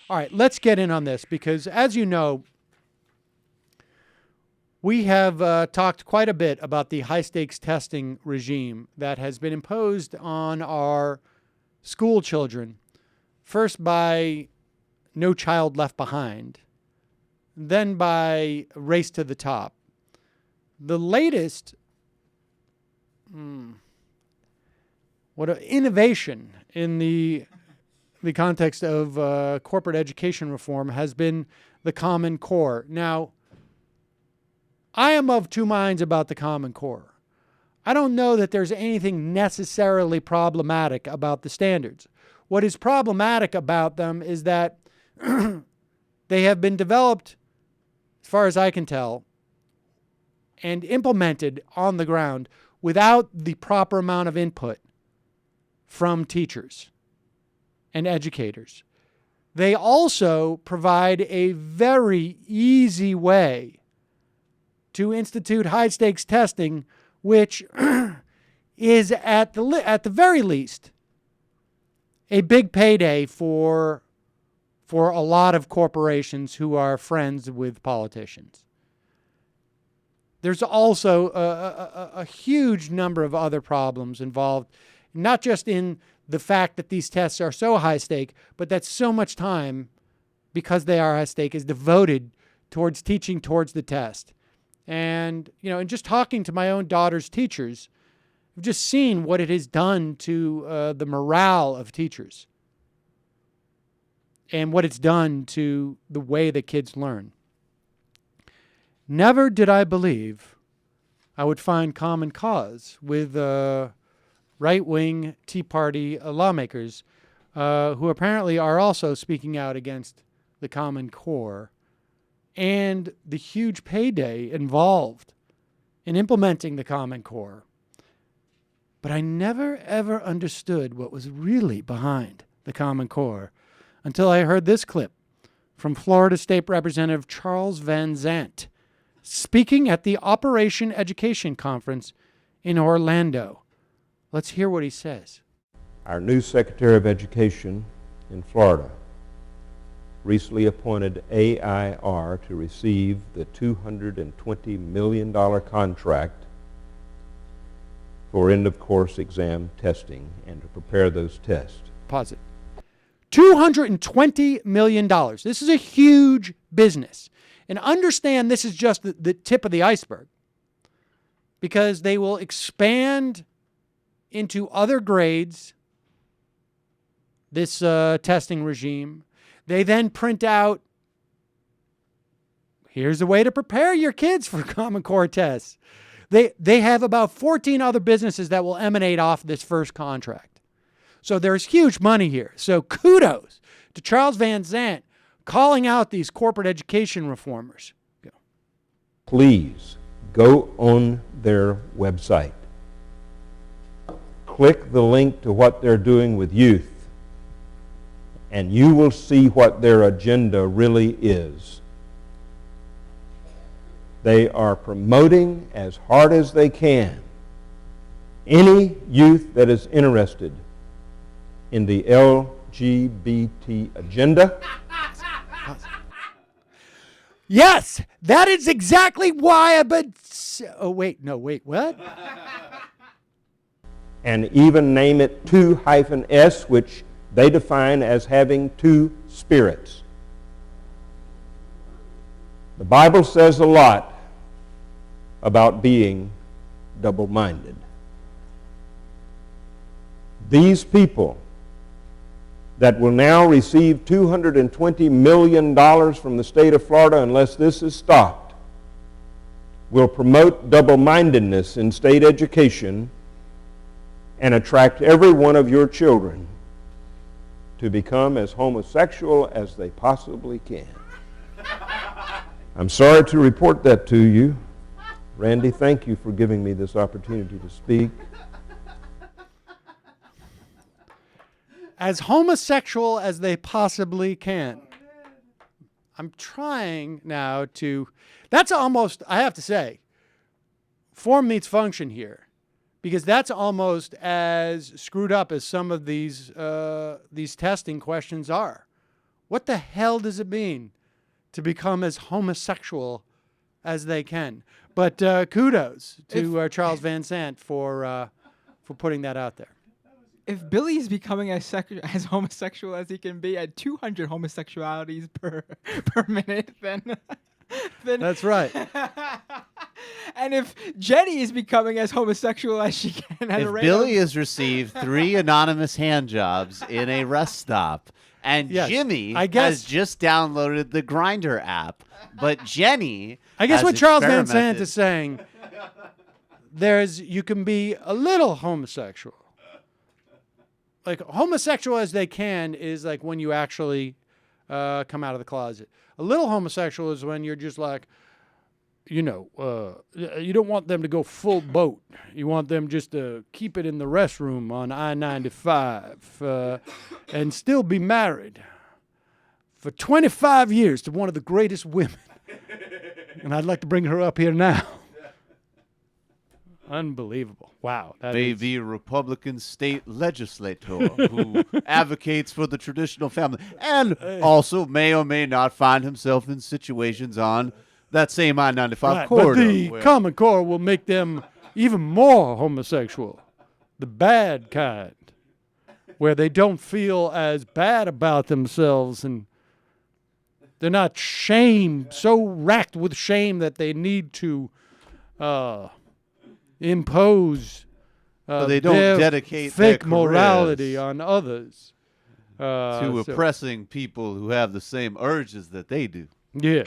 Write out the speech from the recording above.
All right, let's get in on this because, as you know, we have talked quite a bit about the high-stakes testing regime that has been imposed on our school children, first by No Child Left Behind, then by Race to the Top. The latest what an innovation in the context of corporate education reform has been the Common Core. Now, I am of two minds about the Common Core. I don't know that there's anything necessarily problematic about the standards. What is problematic about them is that they have been developed, as far as I can tell, and implemented on the ground without the proper amount of input from teachers and educators. They also provide a very easy way to institute high-stakes testing, which is at the very least a big payday for a lot of corporations who are friends with politicians. There's also a huge number of other problems involved, not just in the fact that these tests are so high stake, but that so much time, because they are high stake, is devoted towards teaching towards the test. And, and just talking to my own daughter's teachers, I've just seen what it has done to the morale of teachers and what it's done to the way that kids learn. Never did I believe I would find common cause with right-wing Tea Party lawmakers who apparently are also speaking out against the Common Core and the huge payday involved in implementing the Common Core. But I never, ever understood what was really behind the Common Core until I heard this clip from Florida State Representative Charles Van Zant speaking at the Operation Education Conference in Orlando. Let's hear what he says. Our new Secretary of Education in Florida recently appointed AIR to receive the $220 million contract for end-of-course exam testing and to prepare those tests. Pause it. $220 million. This is a huge business. And understand this is just the tip of the iceberg, because they will expand into other grades this testing regime. They then print out, here's a way to prepare your kids for Common Core tests. They have about 14 other businesses that will emanate off this first contract. So there's huge money here. So kudos to Charles Van Zant calling out these corporate education reformers. Please go on their website. Click the link to what they're doing with youth, and you will see what their agenda really is. They are promoting as hard as they can any youth that is interested in the LGBT agenda. Yes, that is exactly why I've been... wait, what? And even name it 2-S, which they define as having two spirits. The Bible says a lot about being double-minded. These people that will now receive $220 million from the state of Florida, unless this is stopped, will promote double-mindedness in state education and attract every one of your children to become as homosexual as they possibly can. I'm sorry to report that to you. Randy, thank you for giving me this opportunity to speak. As homosexual as they possibly can. I'm trying now to... That's almost, I have to say, form meets function here. Because that's almost as screwed up as some of these testing questions are. What the hell does it mean to become as homosexual as they can? But kudos to Charles Van Sant for putting that out there. If Billy is becoming as homosexual as he can be at 200 homosexualities per minute, then That's right. And if Jenny is becoming as homosexual as she can at a If rate Billy of- has received 3 anonymous hand jobs in a rest stop, and Yes, Jimmy I guess- has just downloaded the Grindr app, but Jenny, I guess has what Charles Van Sant experimented- is saying, you can be a little homosexual. Like homosexual as they can is like when you actually come out of the closet. A little homosexual is when you're just like, you don't want them to go full boat. You want them just to keep it in the restroom on I-95 and still be married for 25 years to one of the greatest women. And I'd like to bring her up here now. Unbelievable. Wow. May be a Republican state legislator who advocates for the traditional family and also may or may not find himself in situations on that same I-95 Right, corridor. but the where- Common Core will make them even more homosexual. The bad kind. Where they don't feel as bad about themselves and they're not so racked with shame that they need to impose they don't their dedicate their fake morality careers on others. to oppressing people who have the same urges that they do. Yeah.